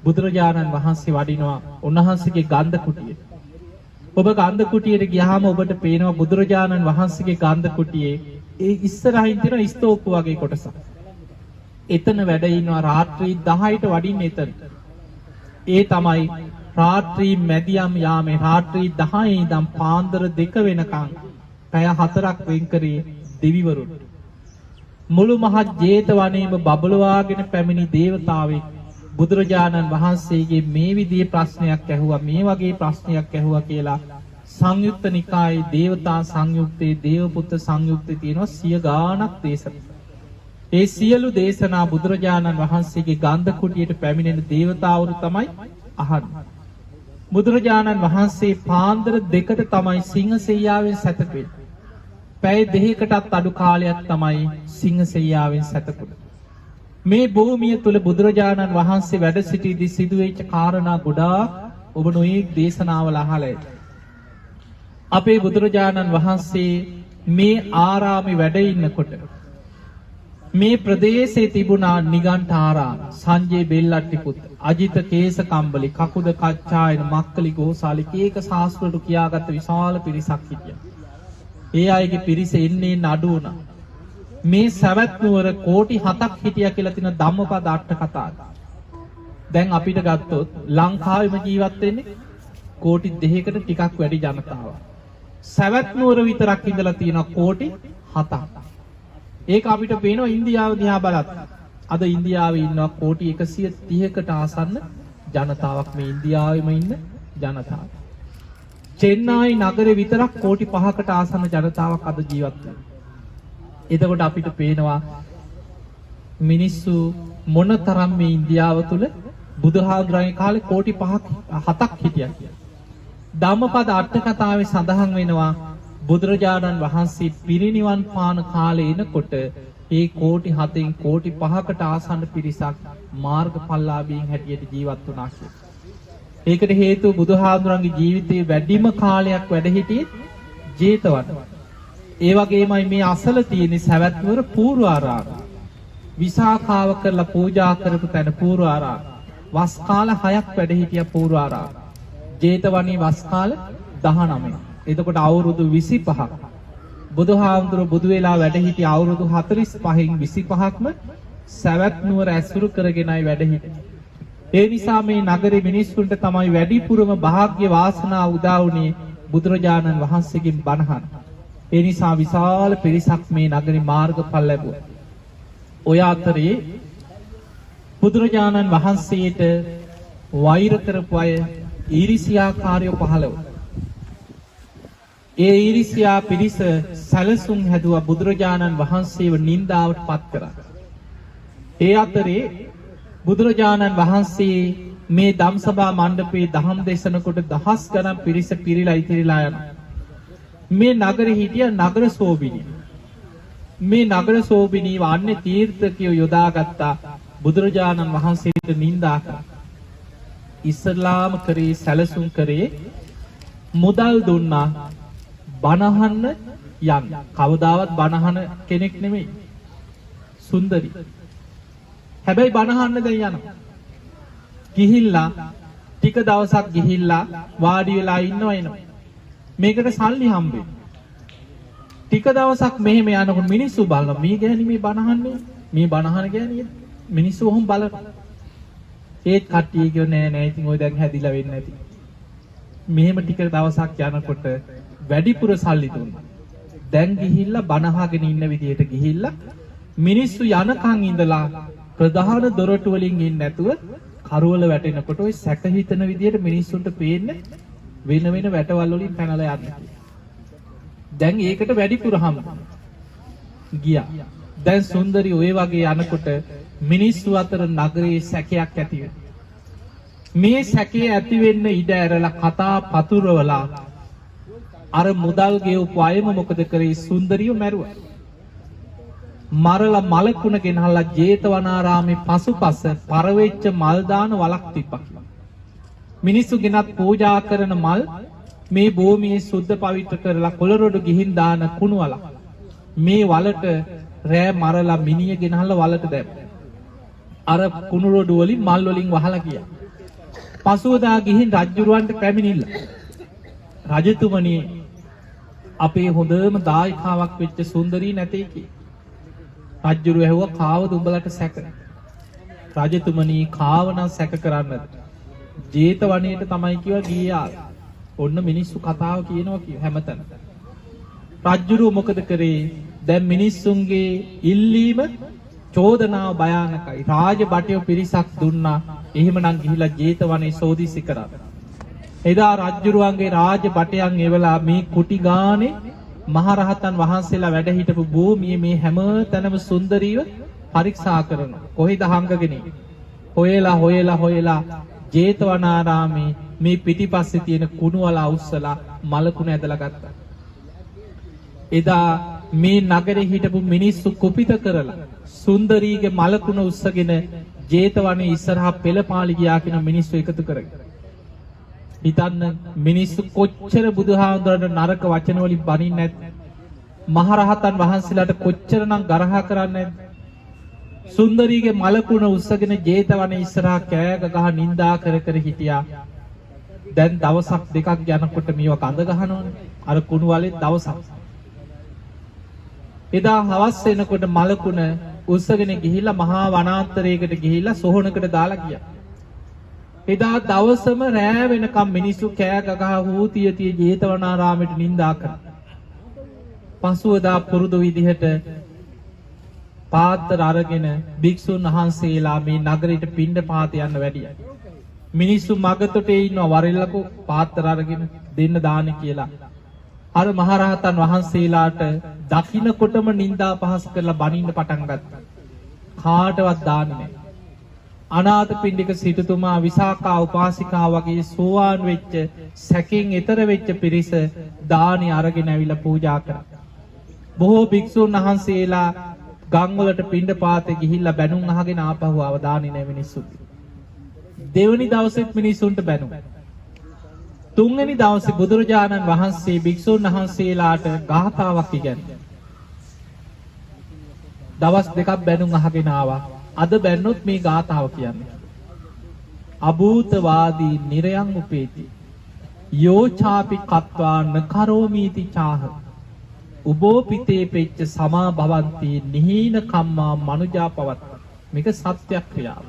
බුදුරජාණන් වහන්සේ වඩිනවා උන්වහන්සේගේ ගන්ධ කුටියට. ඔබ ගන්ධ කුටියට ගියාම ඔබට පේනවා බුදුරජාණන් වහන්සේගේ ගන්ධ කුටියේ ඒ ඉස්සරහින් තියෙන ස්තූප වගේ කොටසක්. එතන වැඩ ඉන්නවා රාත්‍රී 10ට වඩින්න එතන. ඒ තමයි රාත්‍රී මැදියම් යාමේ රාත්‍රී 10 ඉඳන් පාන්දර 2 වෙනකන් පැය 4ක් වෙන් කරේ දෙවිවරුන්. මුළු මහත් ජේතවනයේම බබලවාගෙන පැමිණි දේවතාවෙක් බුදුරජාණන් වහන්සේගේ මේ විදිහේ ප්‍රශ්නයක් ඇහුවා මේ වගේ ප්‍රශ්නයක් ඇහුවා කියලා සංයුත්ත නිකායේ දේවතා සංයුත්තේ දේවපුත්‍ර සංයුත්තේ තියෙනවා 100 ගාණක් දේශනා. ඒ සියලු දේශනා බුදුරජාණන් වහන්සේගේ ගන්ධ කුටියට පැමිණෙන දේවතාවරු තමයි අහන්නේ. බුදුරජාණන් වහන්සේ පාන්දර 2ට තමයි සිංහසෙයියාවෙන් සැතපෙන්නේ. පැය 2කටත් අඩු කාලයක් තමයි සිංහසෙයියාවෙන් සැතපුනේ. මේ භූමිය තුල බුදුරජාණන් වහන්සේ වැඩ සිටීදී සිදුවෙච්ච කාරණා ගොඩාක් ඔබ නොයෙක් දේශනාවල අහලා ඇති. අපේ බුදුරජාණන් වහන්සේ මේ ආරාමේ වැඩ ඉන්නකොට මේ ප්‍රදේශයේ තිබුණා නිගණ්ඨාරාම, සංජය බෙල්ලට්ටි පුත්, අජිත කේසකම්බලි, කකුද කච්චායන, මක්කලි ගෝසාලි කීක ශාස්ත්‍රවලට කියාගත්ත විශාල පිරිසක් හිටියා. ඒ අයගේ පිරිස එන්නේ නඩු වුණා. මේ සවැත් නුවර කෝටි 7ක් හිටියා කියලා තියෙන ධම්මපද අට කතාව. දැන් අපිට ගත්තොත් ලංකාවෙම ජීවත් වෙන්නේ කෝටි 2කට ටිකක් වැඩි ජනතාවක්. සවැත් නුවර විතරක් ඉඳලා තියෙනවා කෝටි 7ක්. ඒක අපිට පේනවා ඉන්දියාව දිහා බලත්. අද ඉන්දියාවේ ඉන්නවා කෝටි 130කට ආසන්න ජනතාවක් මේ ඉන්දියාවෙම ඉන්න ජනතාව. චෙන්නයි නගරේ විතරක් කෝටි 5කට ආසන්න ජනතාවක් අද ජීවත් වෙනවා. එතකොට අපිට පේනවා මිනිස්සු මොනතරම් මේ ඉන්දියාව තුල බුදුහාමුදුරන්ගේ කාලේ කෝටි 5ක් 7ක් හිටියා කියලා. ධම්මපද අට කතාවේ සඳහන් වෙනවා බුදුරජාණන් වහන්සේ පිරිනිවන් පාන කාලේ එනකොට ඒ කෝටි 7න් කෝටි 5කට ආසන්න පිරිසක් මාර්ගඵලලාභීන් හැටියට ජීවත් වුණා කියලා. ඒකට හේතුව බුදුහාමුදුරන්ගේ ජීවිතයේ වැඩිම කාලයක් වැඩ සිටියේ ජේතවන. ඒ වගේමයි මේ අසල තියෙන සවැත් නුවර පූර්වාරාම. විසාඛාව කරලා පූජා කරපු තැන පූර්වාරාම. වස් කාල 6ක් වැඩ හිටියා පූර්වාරාම. ජේතවනයේ වස් කාල 19. එතකොට අවුරුදු 25ක්. බුදුහාමුදුර බුදු වෙලා වැඩ හිටිය අවුරුදු 45න් 25ක්ම සවැත් නුවර ඇසුරු කරගෙනයි වැඩ හිටියේ. ඒ නිසා මේ නගරේ මිනිස්සුන්ට තමයි වැඩිපුරම වාග්ය වාසනාව උදා වුණේ බුදුරජාණන් වහන්සේගෙන් බණ අහන්න. ඒ නිසා විශාල පිරිසක් මේ නගරේ මාර්ගඵල ලැබුවා. ඔය අතරේ බුදුරජාණන් වහන්සේට වෛර කරපු අය ඊරිසියාකාරයෝ පහළ වුණා. ඒ ඊරිසියා පිරිස සැලසුම් හැදුවා බුදුරජාණන් වහන්සේව නින්දාවට පත් කරා. ඒ අතරේ බුදුරජාණන් වහන්සේ මේ ධම්සභා මණ්ඩපේ දහම් දේශනකොට දහස් ගණන් පිරිස පිරීලා ඉතිරිලා යනවා. මේ නගරෙ හිටිය නගර සෝබිනී. මේ නගර සෝබිනී වන්නේ තීර්ථකයෝ යොදාගත්තා බුදුරජාණන් වහන්සේට නින්දා කරා. ඉස්ලාම කරේ සැලසුම් කරේ මුදල් දුන්නා බණහන්න යන්න. කවදාවත් බණහන කෙනෙක් නෙමෙයි. සුන්දරි. හැබැයි බණහන්න දැන් යනවා. ගිහිල්ලා ටික දවසක් ගිහිල්ලා වාඩි වෙලා ඉන්නවා එනවා. මේකට සල්ලි හම්බෙන්නේ. ටික දවසක් මෙහෙම යනකොට මිනිස්සු බලනවා මේ ගෑණි මේ බණහන්නේ මේ බණහන ගෑණිය මිනිස්සු ඔහොම බලනවා. ඒත් කට්ටිය කියෝ නෑ ඉතින් ඔය දැන් හැදිලා වෙන්නේ නැති. මෙහෙම ටික දවසක් යනකොට වැඩිපුර සල්ලි දුන්නා. දැන් ගිහිල්ලා බණහගෙන ඉන්න විදියට ගිහිල්ලා මිනිස්සු යනකන් ඉඳලා ප්‍රධාන දොරටු වලින් ඉන්නේ නැතුව කරවල වැටෙනකොට ওই සැක හිතන විදියට මිනිස්සුන්ට පේන්නේ වෙන වෙන වැටවල් වලින් පැනලා යන්නේ. දැන් ඒකට වැඩිපුරම ගියා. දැන් සුන්දරි ඔය වගේ යනකොට මිනිස්සු අතර නගරේ සැකයක් ඇති වෙනවා. මේ සැකේ ඇති වෙන්න ඉඩ ඇරලා කතා පතුරවලා අර මුදල් ගෙවපු අයම මොකද කරේ? සුන්දරිය මැරුවා. මරලා මලකුණ ගෙනහලා ජේතවනාරාමේ පසුපස පරවෙච්ච මල් දාන වලක් තිබ්බා. මිනිස්සු ගෙනත් පූජා කරන මල් මේ භූමියේ සුද්ධ පවිත්‍ර කරලා කොළරොඩු ගිහින් දාන කුණු වලක්. මේ වලට රෑ මරලා මිනිය ගෙනහලා වලට දැම්මා. අර කුණු රොඩු වලින් මල් වලින් වහලා ගියා. පසුවදා ගිහින් රජුරවන්ට පැමිණිල්ල. රජතුමනි අපේ හොඳම දායකාවක් වෙච්ච සුන්දරී නැtei කි. රජුරු ඇහුවා කාවද උඹලට සැක? රජතුමනි කාව නම් සැක කරන්නද? ජේතවනයේට තමයි කිව්වා ගියා. ඔන්න මිනිස්සු කතාව කියනවා කිය හැමතැන. රජුරු මොකද කරේ? දැන් මිනිස්සුන්ගේ ඉල්ලීම චෝදනාව භයානකයි. රාජ බටය පිරිසක් දුන්නා. එහෙමනම් ගිහිලා ජේතවනේ සෝදිසි කරා. එදා රජුරුවන්ගේ රාජ බටයන් එවලා මේ කුටි ගානේ මහරහතන් වහන්සේලා වැඩ හිටපු භූමියේ මේ හැම තැනම සුන්දරීව පරීක්ෂා කරනවා. කොහෙද හංගගෙන? හොයලා ජේතවනාරාමේ මේ පිටිපස්සේ තියෙන කුණු වල අවුස්සලා මලකුණ ඇදලා ගත්තා. එදා මේ නගරේ හිටපු මිනිස්සු කුපිත කරලා සුන්දරීගේ මලකුණ උස්සගෙන ජේතවනේ ඉස්සරහා පෙළපාලි ගියා කියන මිනිස්සු එකතු කරගෙන. හිතන්න මිනිස්සු කොච්චර බුදුහාමුදුරන්ට නරක වචන වලින් බනින්නේ නැද්ද? මහරහතන් වහන්සේලාට කොච්චරනම් ගරහා කරන්නේ නැද්ද? සුන්දරීගේ මලකුණ උස්සගෙන ජේතවනේ ඉස්සරහා කෑග ගහ නිඳා කර හිටියා. දැන් දවසක් දෙකක් යනකොට මේව කඳ ගහනවනේ. අර කුණු වලේ දවසක්. එදා හවස් වෙනකොට මලකුණ උස්සගෙන ගිහිල්ලා මහා වනාන්තරයකට ගිහිල්ලා සොහනකට දාලා ගියා. එදා දවසම රෑ වෙනකම් මිනිස්සු කෑ ගගහ හූතිය තිය ජේතවනාරාමයට නිඳා කරා. පසුවදා පුරුදු විදිහට පාත්‍ර අරගෙන භික්ෂුන් වහන්සේලා මේ නගරයට පිණ්ඩපාත යන්න වැඩියා. මිනිස්සු මගතොටේ ඉන්නවා වරෙල්ලකෝ පාත්‍ර අරගෙන දෙන්න දාන්න කියලා. අර මහරහතන් වහන්සේලාට දකින්නකොටම නිඳා පහස් කරලා බනින්න පටන් ගත්තා. කාටවත් දාන්නේ නැහැ. අනාථපිණ්ඩික සිටුතුමා විසාකා උපාසිකා වගේ සෝවාන් වෙච්ච සැකෙන් එතර වෙච්ච පිරිස දානි අරගෙන ඇවිල්ලා පූජා කරා. බොහෝ භික්ෂුන් වහන්සේලා ගම් වලට පිණ්ඩපාතේ ගිහිල්ලා බැනුම් අහගෙන ආපහු ආව දානි නැහැ මිනිස්සු. දෙවනි දවසෙත් මිනිසුන්ට බැනුම්. තුන්වෙනි දවසේ බුදුරජාණන් වහන්සේ භික්ෂුන් වහන්සේලාට ගාථාවක් ඉගැන්නුවා. දවස් දෙකක් බැනුම් අහගෙන ආවා. අද බැන්නොත් මේ ගාථාව කියන්නේ. අභූතවාදී නිරයන් උපේති. යෝචාපි කତ୍වා නකරෝමීති චාහ. උබෝපිතේ පෙච්ච සමා භවಂತಿ නිහීන කම්මා මනුජා පවත්. මේක සත්‍ය ක්‍රියාව.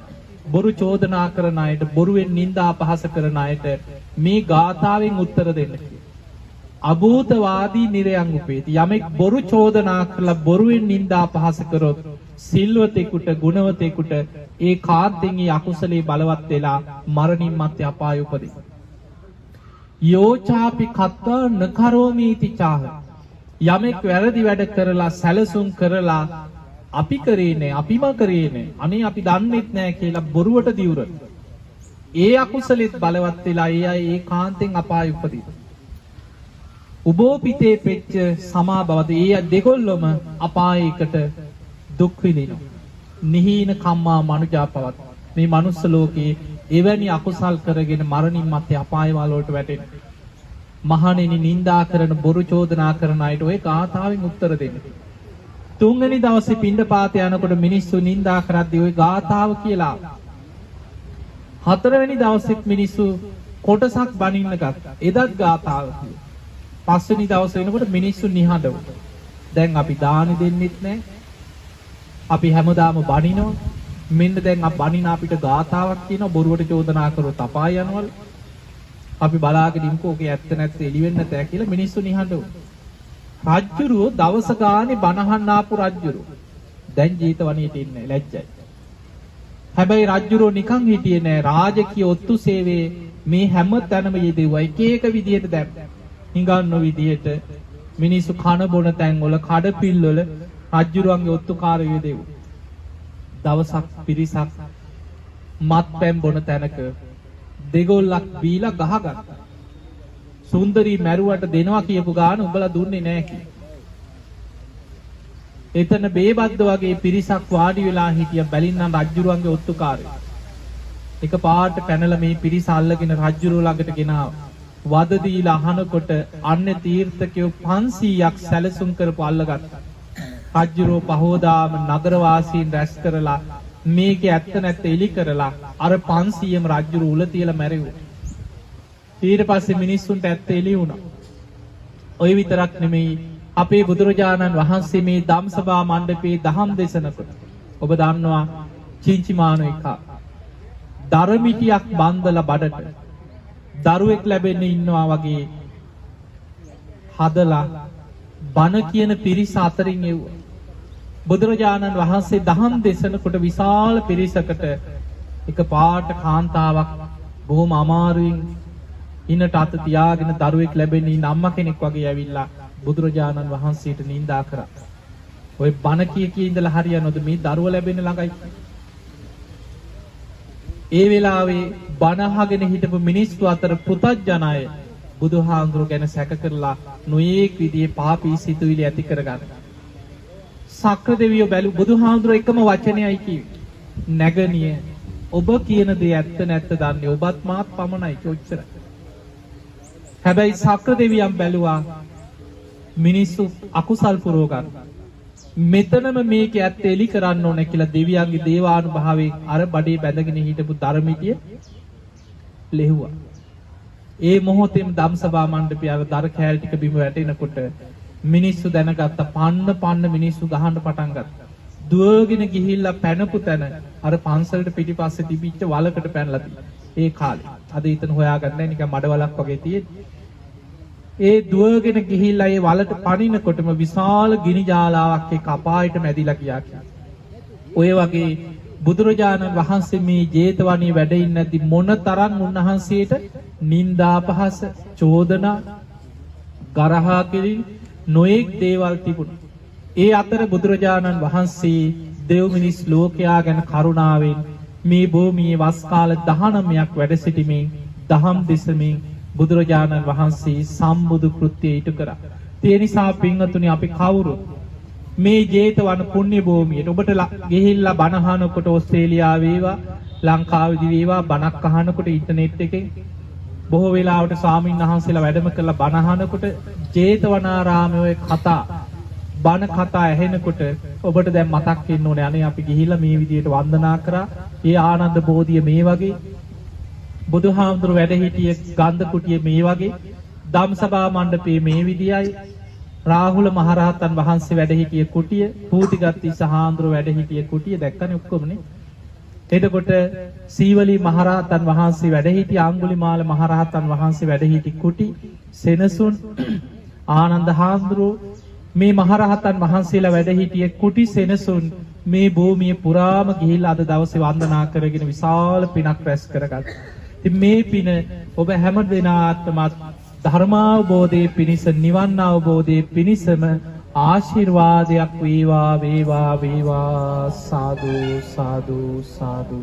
බොරු චෝදනා කරන අයට, බොරුවෙන් නිନ୍ଦා අපහාස කරන අයට මේ ගාථාවෙන් උත්තර දෙන්න කියලා. අභූතවාදී නිරයන් උපේති. යමෙක් බොරු චෝදනා කරලා බොරුවෙන් නිନ୍ଦා අපහාස කරොත් සිල්වතෙකුට ගුණවතෙකුට ඒ කාන්තෙන් ඒ අකුසලේ බලවත් වෙලා මරණින් මත්තේ අපාය උපදී. යෝචාපි කତ୍වා නකරෝමීති චාහ. යමෙක් වැරදි වැඩ කරලා සැලසුම් කරලා අපි කරේ නෑ, අපිම කරේ නෑ, අනේ අපි දන්නෙත් නෑ කියලා බොරුවට දිවුර. ඒ අකුසලෙත් බලවත් වෙලා ඒ අය ඒ කාන්තෙන් අපාය උපදී. උබෝපිතේ පෙච්ච සමා භවද. ඒ දෙකොල්ලොම අපායයකට දුක් විඳිනවා. නිහීන කම්මා මනුජා පවත්. මේ මනුස්ස ලෝකේ එවැනි අකුසල් කරගෙන මරණින් මත්තේ අපාය වලට වැටෙන. මහණෙනි නිඳා කරන බොරු චෝදනා කරන අයට ඔය ගාථාවෙන් උත්තර දෙන්න. තුන්වෙනි දවසේ පිණ්ඩපාත යනකොට මිනිස්සු නිඳා කරද්දී ඔය ගාථාව කියලා. හතරවෙනි දවසෙත් මිනිස්සු කොටසක් බනින්න ගත්තා. එදත් ගාථාව කියලා. පස්වෙනි දවසේ වෙනකොට මිනිස්සු නිහඬව. දැන් අපි දාන දෙන්නෙත් නැහැ. අපි හැමදාම බනිනවා. මෙන්න දැන් බනින අපිට ගාථාවක් කියනවා බොරුවට චෝදනා කරොත් අපාය යනවලු. අපි බලාගෙන ඉන්නකෝ ඔකේ ඇත්ත නැත්ත එළි වෙන්න නැතෑ කියලා මිනිස්සු නිහඬව. රජ්ජුරුව දවස ගානේ බනහන්න ආපු රජ්ජුරුව. දැන් ජීතවණියට ඉන්නේ ලැජ්ජයි. හැබැයි රජුරෝ නිකන් හිටියේ නෑ. රාජකීය ඔත්තු සේවයේ මේ හැම තැනම යෙදුවා. එක එක විදියට දැන් හිඟන්නෝ විදියට මිනිස්සු කන බොන තැන්වල කඩපිල්වල රජුරුවන්ගේ ඔත්තුකාරයෝ යෙදුවා. දවසක් පිරිසක් මත්පැන් බොන තැනක දෙගොල්ලක් බීලා ගහගත්තා. සුන්දරී මැරුවට දෙනවා කියපු ගාන උඹලා දුන්නේ නෑ කි. එතන බේබද්ද වගේ පිරිසක් වාඩි වෙලා හිටිය බැලින්නම් රජුරුවන්ගේ ඔත්තුකාරයෝ. එක පාට පැනලා මේ පිරිස අල්ලගෙන රජුරුව ළඟට ගෙනාවා. වද දීලා අහනකොට අන්නේ තීර්ථකයෝ 500ක් සැලසුම් කරපු අල්ලගත්තා. රජුරුව පහෝදාම නගර වාසීන් රැස් කරලා මේකේ ඇත්ත නැත්ත එලි කරලා අර 500ම රජුරුව උල තියලා මැරුවා. ඊට පස්සේ මිනිස්සුන්ට ඇත්ත එලි වුණා. ඔය විතරක් නෙමෙයි අපේ බුදුරජාණන් වහන්සේ මේ ධම්සභා මණ්ඩපයේ දහම් දේශනකොට ඔබ දන්නවා චින්චිමානෝ එක දරමිටියක් බන්දලා බඩට දරුවෙක් ලැබෙන්න ඉන්නවා වගේ හදලා බණ කියන පිරිස අතරින් එව්වා. බුදුරජාණන් වහන්සේ දහම් දේශනකොට විශාල පිරිසකට එක පාට කාන්තාවක් බොහොම අමාරුවෙන් ඉන්නට අත තියාගෙන දරුවෙක් ලැබෙන්න ඉන්න අම්මා කෙනෙක් වගේ ඇවිල්ලා බුදුරජාණන් වහන්සේට නිඳා කරා. ඔය බණ කී ඉඳලා හරියනවද මේ දරුව ලැබෙන්න ළඟයි. ඒ වෙලාවේ බණ අහගෙන හිටපු මිනිස්සු අතර පුතඥ අය බුදුහාඳුර ගැන සැක කරලා නොයේක් විදිහේ පාපී සිතුවිලි ඇති කරගන්න. සක්‍ර දෙවියෝ බැලු බුදුහාඳුර එකම වචනයයි කිව්වේ. නැගණිය ඔබ කියන දේ ඇත්ත නැත්ත දන්නේ ඔබත් මාත් පමණයි කොච්චර. හැබැයි සක්‍ර දෙවියන් බැලුවා මිනිස්සු අකුසල් පුරව ගන්න. මෙතනම මේක ඇත්ත එලි කරන්න ඕන කියලා දෙවියන්ගේ දේවානුභාවයෙන් අර බඩේ බැඳගෙන හිටපු ධර්මිතිය ලෙහුවා. ඒ මොහොතේම ධම්සභා මණ්ඩපය අර දර කෑල් ටික බිම වැටෙනකොට මිනිස්සු දැනගත්ත පන්න මිනිස්සු ගහන්න පටන් ගත්තා. දුවගෙන ගිහිල්ලා පැනපු තැන අර පන්සලට පිටිපස්සේ තිබිච්ච වලකට පැනලා තිබ්බා. ඒ කාලේ. අද ඊතන හොයාගන්න නැහැ නිකන් මඩවලක් වගේ තියෙන්නේ. ඒ දුවගෙන ගිහිල්ලා ඒ වලට පනිනකොටම විශාල ගිනි ජාලාවක් ඒ කපායට මැදිලා ගියා කියලා. ඔය වගේ බුදුරජාණන් වහන්සේ මේ ජේතවනයේ වැඩ ඉන්නේ නැති මොනතරම් උන්වහන්සේට නිന്ദා පහස චෝදනා ගරහා කිරි නොඑක් දේවල් තිබුණා. ඒ අතර බුදුරජාණන් වහන්සේ දෙව් මිනිස් ලෝකයා ගැන කරුණාවෙන් මේ භූමියේ වස් කාල 19ක් වැඩ සිටීමෙන් දහම් දෙසමින් බුදුරජාණන් වහන්සේ සම්බුදු කෘත්‍යය ඉටු කරා. ඒ නිසා පින්වතුනි අපි කවුරු මේ ජේතවන පුණ්‍ය භූමියට ඔබට ගිහිල්ලා බණ අහනකොට ඕස්ට්‍රේලියාව වේවා ලංකාවේදී වේවා බණක් අහනකොට ඉන්ටර්නෙට් එකෙන් බොහෝ වෙලාවට ස්වාමීන් වහන්සේලා වැඩම කරලා බණ අහනකොට ජේතවනාරාමයේ ඔය කතා බණ කතා ඇහෙනකොට ඔබට දැන් මතක් වෙන්න ඕනේ අනේ අපි ගිහිල්ලා මේ විදියට වන්දනා කරා. ඒ ආනන්ද බෝධිය මේ වගේ බුදුහාමුදුර වැඩ හිටිය ගන්ධ කුටිය මේ වගේ ධම්සභා මණ්ඩපයේ මේ විදියයි රාහුල මහරහතන් වහන්සේ වැඩ හිටිය කුටිය පූතිගත්ති සහාඳුර වැඩ හිටිය කුටිය දැක්කනේ ඔක්කොමනේ. එතකොට සීවලී මහරහතන් වහන්සේ වැඩ හිටිය අඟුලිමාල මහරහතන් වහන්සේ වැඩ හිටි කුටි සෙනසුන් ආනන්ද හාමුදුරුවෝ මේ මහරහතන් වහන්සේලා වැඩ හිටිය කුටි සෙනසුන් මේ භූමිය පුරාම ගිහිල්ලා අද දවසේ වන්දනා කරගෙන විශාල පිනක් රැස් කරගත්තා. ඉතින් මේ පින ඔබ හැම දිනාත්ම ධර්මාවබෝධයේ පිණිස නිවන් අවබෝධයේ පිණිසම ආශිර්වාදයක් වේවා වේවා වේවා සාදු සාදු සාදු